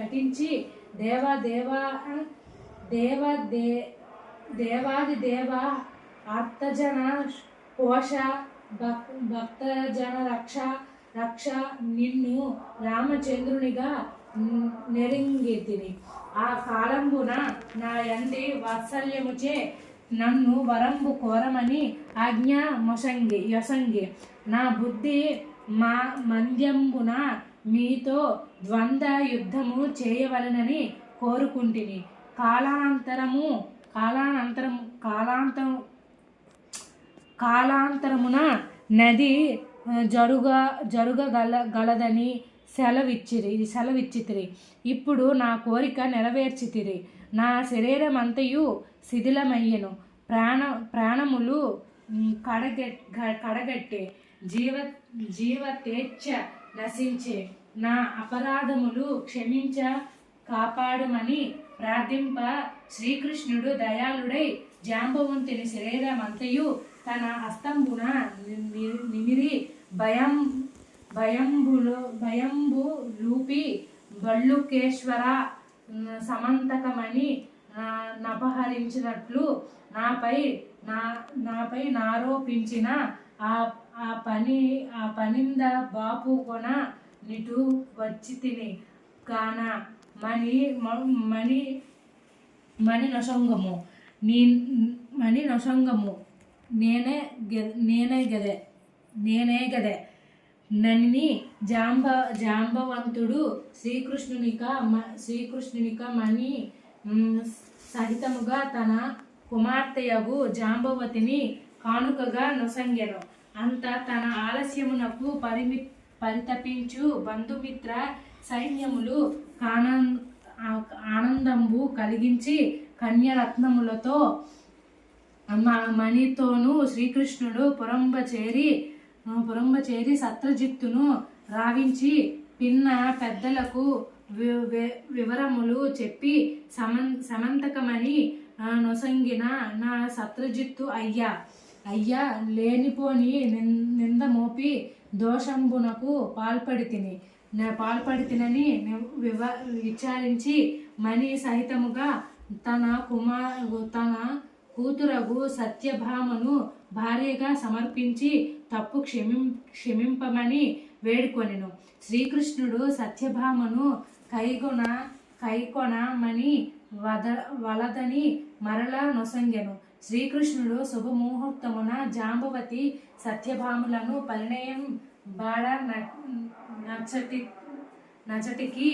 ఘటించి దేవాది దేవ ఆర్తజన పోష భక్తజన రక్ష నిన్ను రామచంద్రునిగా నెరింగితిని. ఆ కాలంబున నా యంటి వాత్సల్యముచే నన్ను వరంబు కోరమని ఆజ్ఞ యొసంగి నా బుద్ధి మంద్యంబున మీతో ద్వంద్వ యుద్ధము చేయవలనని కోరుకుంటిని. కాలాంతరమున నది జరుగగలదని సెలవిచ్చితిరి. ఇప్పుడు నా కోరిక నెరవేర్చితిరి. నా శరీరమంతయు శిథిలమయ్యెను. ప్రాణములు కడగట్టే. జీవతేచ్ఛ నశించే. నా అపరాధములు క్షమించ కాపాడమని ప్రార్థింప శ్రీకృష్ణుడు దయాళుడై జాంబవంతుని శరీరమంతయు తన హస్తంబున నిమిరి భయంబు లూపి భల్లుకేశ్వర సమంతకమని నపహరించినట్లు నాపై నారోపించిన ఆ పనింద బాపు కొన నిటు వచ్చి తిని కాన మణి నొసంగము నేనే గదే నన్ని జాంబవంతుడు శ్రీకృష్ణునిక మణి సహితముగా తన కుమార్తెయగు జాంబవతిని కానుకగా నొసంగెను. అంత తన ఆలస్యమునకు పరితపించు బంధుమిత్ర సైన్యములు ఆనందంబు కలిగించి కన్యరత్నములతో మణితోనూ శ్రీకృష్ణుడు పురంబచేరి సత్రజిత్తును రావించి పిన్న పెద్దలకు వివరములు చెప్పి సమంతకమని నొసంగిన నా సత్రజిత్తు అయ్యా లేనిపోని నింద మోపి దోషంబునకు పాల్పడితినని విచారించి మణి సహితముగా తన కూతురగు సత్యభామను భార్యగా సమర్పించి తప్పు క్షమింపమని వేడుకొనెను. శ్రీకృష్ణుడు సత్యభామను కైకొనమని వలదని మరలా నొసంగెను. శ్రీకృష్ణుడు శుభముహూర్తమున జాంబవతి సత్యభాములను పరిణయం బాడ నచటికి